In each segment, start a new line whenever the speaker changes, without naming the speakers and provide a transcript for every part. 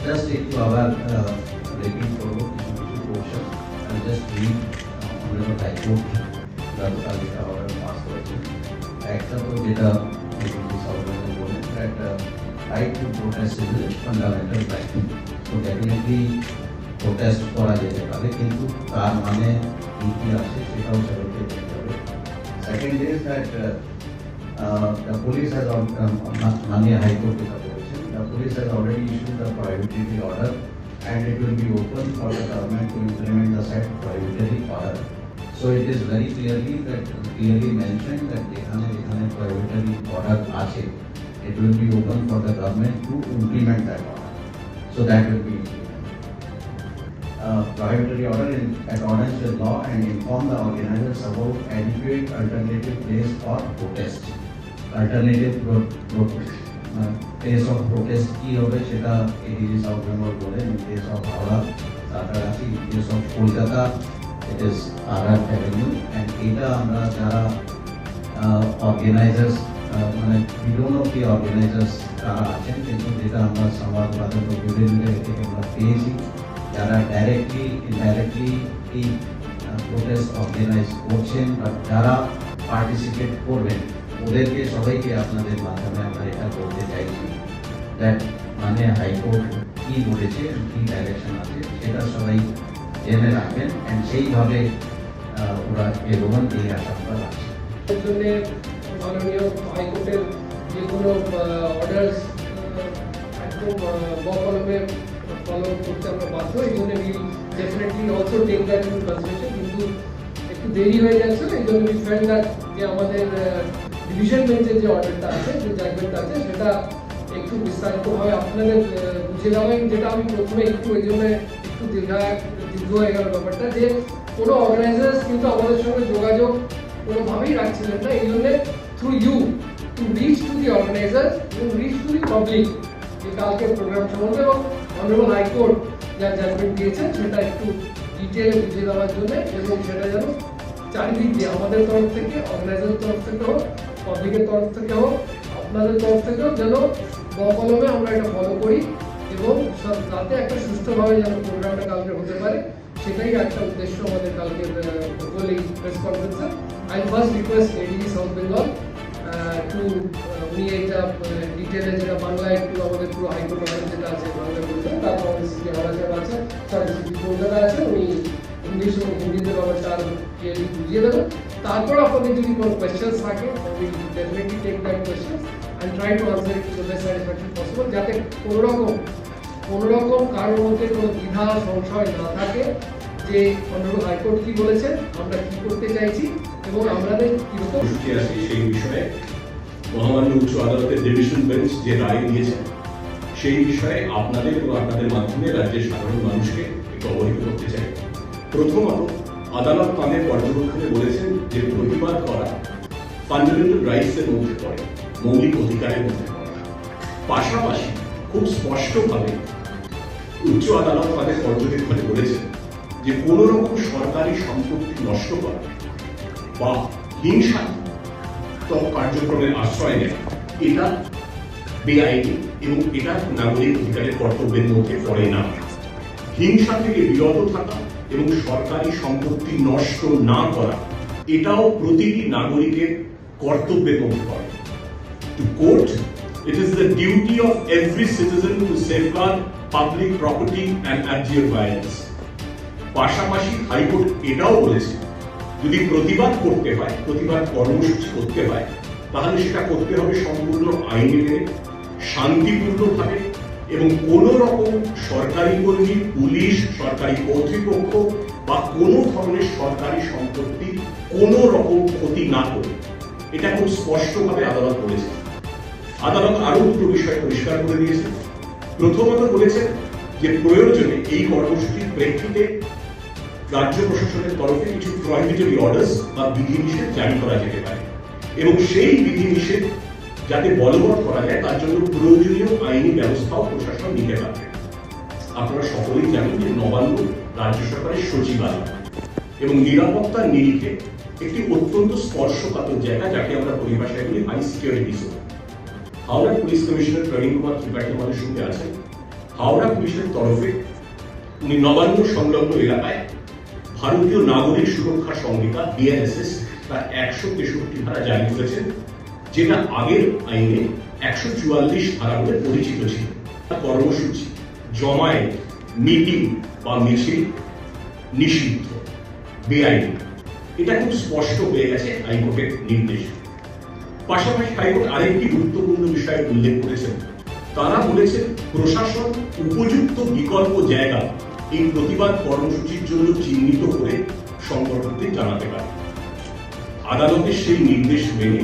Just একটু আবার repeat করবো কিছু কিছু portion just read honourable high court গতকাল যেটা অর্ডার পাস করেছে। একটা তো যেটা বলেন একটা right two protest is fundamental right, তো ডেফিনেটলি প্রোটেস্ট করা যেতে পারে, কিন্তু তার মানে কি আছে সেটাও সেগুলোকে দেখতে হবে। Second is that the police has Manya High Court the police has already issued the prohibitory order and it will be open for the government to implement the said prohibitory order. So it is very clearly mentioned that যেখানে prohibitory order আছে, it will be open for the government to implement that order. So that will be prohibitory order in accordance with law and inform the organizers about adequate alternative place for protest. Alternative place of protest কি হবে সেটা ADG South Bengal বলে, in case of Howrah, Santragachi, in case of Kolkata it is RR Avenue, and এটা আমরা যারা organisers মানে we don't know the organizers কারা আছেন, কিন্তু যেটা আমরা সংবাদ মাধ্যমে বিভিন্ন থেকে আমরা পেয়েছি যারা ডাইরেক্টলি ইনডাইরেক্টলি এই প্রোটেস্ট অর্গানাইজ করছেন বা যারা পার্টিসিপেট করবেন ওদেরকে সবাইকে আপনাদের মাধ্যমে আমরা এটা বলতে চাইছি দ্যাট মানে হাইকোর্ট কি বলেছে, কি ডাইরেকশন আছে সেটা সবাই জেনে রাখবেন, অ্যান্ড সেইভাবে ওরা এগোবেন এই আশঙ্কা আছে।
এর জন্য মাননীয় হাইকোর্টের যে কোনো অর্ডার একদম বকলমে ফলো করতে আমরা বাধ্য, এই জন্য we definitely also take that into consideration, কিন্তু একটু দেরি হয়ে যাচ্ছে, এই জন্য উই ফেল্ট দ্যাট যে আমাদের ডিভিশন বেঞ্চের যে অর্ডারটা আছে, যে জাজমেন্টটা আছে, সেটা একটু বিস্তারিতভাবে আপনাদের বুঝে দেওয়া, যেটা আমি প্রথমে একটু এই জন্য একটু দীর্ঘ হয়ে গেল ব্যাপারটা, যে কোনো অর্গানাইজার্স কিন্তু আমাদের সঙ্গে যোগাযোগ কোনোভাবেই রাখছিলেন না, এই জন্য through you to reach to the organisers এবং রিচ টু দি পাবলিক যে কালকে প্রোগ্রাম সম্বন্ধে এবং অনারেবল হাইকোর্ট যা জাজমেন্ট দিয়েছেন সেটা একটু ডিটেলে বুঝিয়ে দেওয়ার জন্য, এবং সেটা যেন চারিদিক দিয়ে আমাদের তরফ থেকে, অর্গানাইজারের তরফ থেকে হোক, পাবলিকের তরফ থেকে হোক, আপনাদের তরফ থেকেও যেন বকলমে আমরা এটা ফলো করি এবং যাতে একটা সুষ্ঠুভাবে যেন প্রোগ্রামটা কালকে হতে পারে, সেটাই একটা উদ্দেশ্য আমাদের কালকে বলে প্রেস কনফারেন্সে। I first request ADG South Bengal to উনি এটা ডিটেলে যেটা বাংলায় একটু আমাদের পুরো হাইকোর্ট অর্ডার যেটা আছে বাংলায় বলতে, তারপর আমাদের সিটি হাওড়া সাহেব আছে, সরি সিটি কলকাতা আছে, উনি ইংলিশ এবং হিন্দিতে ব্যাপারটা আরও ক্লিয়ারলি বুঝিয়ে দেবেন। তারপর আপনাদের যদি কোনো কোয়েশ্চেন্স থাকে, will definitely take that questions and try to answer it to the best satisfaction possible, যাতে কোনোরকম কারোর মধ্যে কোনো দ্বিধা সংশয় না থাকে যে অনারেবল হাইকোর্ট কি বলেছেন, আমরা কি করতে চাইছি এবং আমাদের কিরকম
আছে সেই বিষয়ে মহামান্য উচ্চ আদালতের ডিভিশন বেঞ্চ যে রায় দিয়েছেন সেই বিষয়ে আপনাদের এবং আপনাদের মাধ্যমে রাজ্যের সাধারণ মানুষকে একটু অবহিত করতে চাই। প্রথমত, আদালত তাদের পর্যবেক্ষণে বলেছেন যে প্রতিবাদ করা ফান্ডামেন্টাল রাইটসের মধ্যে পড়ে, মৌলিক অধিকারের মধ্যে পড়ে। পাশাপাশি খুব স্পষ্টভাবে উচ্চ আদালত তাদের পর্যবেক্ষণে বলেছেন যে কোন রকম সরকারি সম্পত্তি নষ্ট করা বা হিংসাত্মক কার্যক্রমের আশ্রয় নেওয়া এটা বেআইনি এবং এটা নাগরিক অধিকারের কর্তব্যের মধ্যে পড়ে না। হিংসা থেকে বিরত থাকা এবং সরকারি সম্পত্তি নষ্ট না করা এটাও প্রতিটি নাগরিকের কর্তব্যের মধ্যে পড়ে। To quote, it is the duty of every citizen to safeguard public property and abjure violence. পাশাপাশি হাইকোর্ট এটাও বলেছে যদি প্রতিবাদ করতে হয়, প্রতিবাদ কর্মসূচি করতে হয়, তাহলে সেটা করতে হবে সম্পূর্ণ আইনে মেনে, শান্তিপূর্ণভাবে, এবং কোন রকম সরকারি কর্মী, পুলিশ, সরকারি কর্তৃপক্ষ বা কোন ধরনের সরকারি সম্পত্তি কোন রকম ক্ষতি না করে। এটা খুব স্পষ্টভাবে আদালত বলেছে। আদালত আরো দুটো বিষয় পরিষ্কার করে দিয়েছে। প্রথমত বলেছেন যে প্রয়োজনে এই কর্মসূচির প্রেক্ষিতে রাজ্য প্রশাসনের তরফে কিছু প্রহিবিটরি অর্ডার্স বা বিধিনিষেধ জারি করা যেতে পারে এবং সেই বিধিনিষেধ যাতে বলবৎ করা যায় তার জন্য প্রয়োজনীয় আইনি ব্যবস্থাও প্রশাসন নিতে পারবে। আপনারা সকলেই জানেন যে নবান্ন রাজ্য সরকারের সচিবালয় এবং নিরাপত্তার নিরিখে একটি অত্যন্ত স্পর্শকাতর জায়গা, যাকে আমরা পরিভাষায় বলি high security zone. Howrah police commissioner Praveen Kumar Tripathi আমাদের সঙ্গে আছেন। হাওড়া পুলিশের তরফে উনি নবান্ন সংলগ্ন এলাকায় ভারতীয় নাগরিক সুরক্ষা সংহিতা BNSS তার 163 ধারা জারি করেছেন, যেটা আগের আইনে 144 ধারা বলে পরিচিত ছিল। কর্মসূচি, জমায়েত, মিটিং বা মিছিল নিষিদ্ধ, বেআইনি, এটা খুব স্পষ্ট হয়ে গেছে হাইকোর্টের নির্দেশ। পাশাপাশি হাইকোর্ট আরেকটি গুরুত্বপূর্ণ বিষয় উল্লেখ করেছেন। তারা বলেছেন প্রশাসন উপযুক্ত বিকল্প জায়গা এই প্রতিবাদ কর্মসূচির জন্য চিহ্নিত করে সংগঠনকে জানাতে পারে। আদালতের সেই নির্দেশ মেনে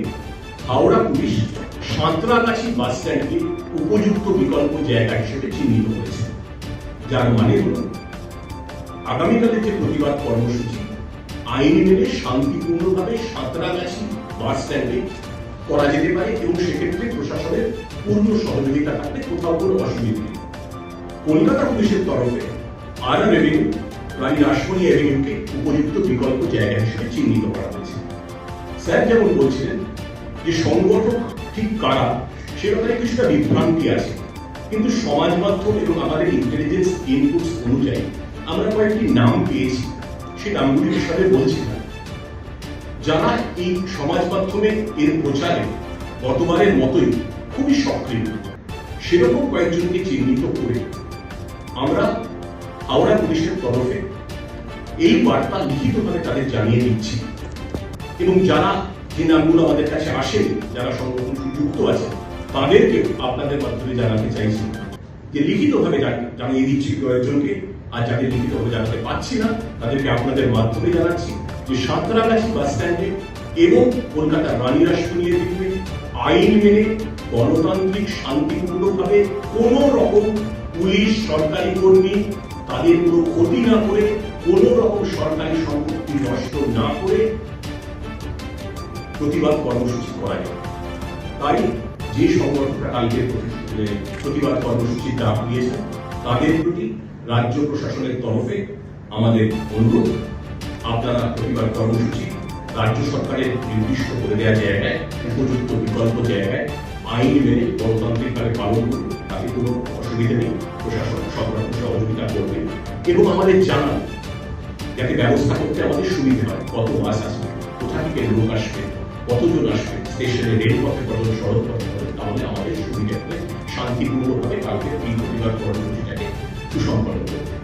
হাওড়া পুলিশ সাঁতরাগাছি বাস স্ট্যান্ডকে উপযুক্ত বিকল্প জায়গা হিসেবে চিহ্নিত করেছে, যার মানে হল আগামীকালের যে প্রতিবাদ কর্মসূচি আইন মেনে শান্তিপূর্ণভাবে সাঁতরাগাছি বাস স্ট্যান্ডে করা যেতে পারে এবং সেক্ষেত্রে প্রশাসনের পূর্ণ সহযোগিতা থাকলে কোথাও কোনো অসুবিধা নেই। কলকাতা পুলিশের তরফে আরও রেভিনিউ রানী রাসমণি এভিনিউকে উপযুক্ত বিকল্প জায়গা হিসেবে চিহ্নিত করা হয়েছে। স্যার যেমন বলছিলেন যে সংগঠক ঠিক কারা সে ব্যাপারে কিছুটা বিভ্রান্তি আছে, কিন্তু সমাজ মাধ্যম এবং আমাদের ইন্টেলিজেন্স ইনপুটস অনুযায়ী আমরা কয়েকটি নাম পেয়েছি, সেই নামগুলি হিসাবে বলছি না। যারা এই সমাজ মাধ্যমে এর প্রচারে গতবারের মতোই খুবই সক্রিয়, সেরকম কয়েকজনকে চিহ্নিত করে আমরা হাওড়া পুলিশের তরফে এই বার্তা লিখিতভাবে তাদের জানিয়ে দিচ্ছি এবং যারা যে নামগুলো আমাদের কাছে আসেন, যারা সংগঠন যুক্ত আছে, তাদেরকে আপনাদের মাধ্যমে জানাতে চাইছি যে লিখিতভাবে জানিয়ে দিচ্ছি কয়েকজনকে, আর যাদের লিখিতভাবে জানাতে পারছি না তাদেরকে আপনাদের মাধ্যমে জানাচ্ছি যে সাঁতরাগাছি বাস স্ট্যান্ডে এবং কলকাতার রানী রাসমণি এভিনিউয়ে আইন মেনে গণতান্ত্রিক শান্তিপূর্ণভাবে কোন রকম পুলিশ সরকারি কর্মী তাদের কোনো ক্ষতি না করে, কোন রকম সরকারি সম্পত্তি নষ্ট না করে প্রতিবাদ কর্মসূচি করা যায়। তাই যে সংগঠনটা কালকে প্রতিবাদ কর্মসূচির ডাক দিয়েছে তাদের প্রতি রাজ্য প্রশাসনের তরফে আমাদের অনুরোধ, আপনারা প্রতিবাদ কর্মসূচি রাজ্য সরকারের নির্দিষ্ট করে দেওয়া জায়গায় উপযুক্ত বিকল্প জায়গায় আইন মেনে গণতান্ত্রিকভাবে পালন করুন, তাতে কোনো অসুবিধা নেই। প্রশাসন সব রকম সহযোগিতা করবে এবং আমাদের জানান যাতে ব্যবস্থা করতে আমাদের সুবিধা হয়। কত বাস আসবে, কোথা থেকে লোক আসবে, কতজন আসবে, স্টেশনে রেলপথে কতজন, সড়ক পথে কতজন, তাহলে আমাদের সুবিধা হবে শান্তিপূর্ণভাবে কালকে এই প্রতিবাদ কর্মসূচিটাকে সুসম্পন্ন করবে।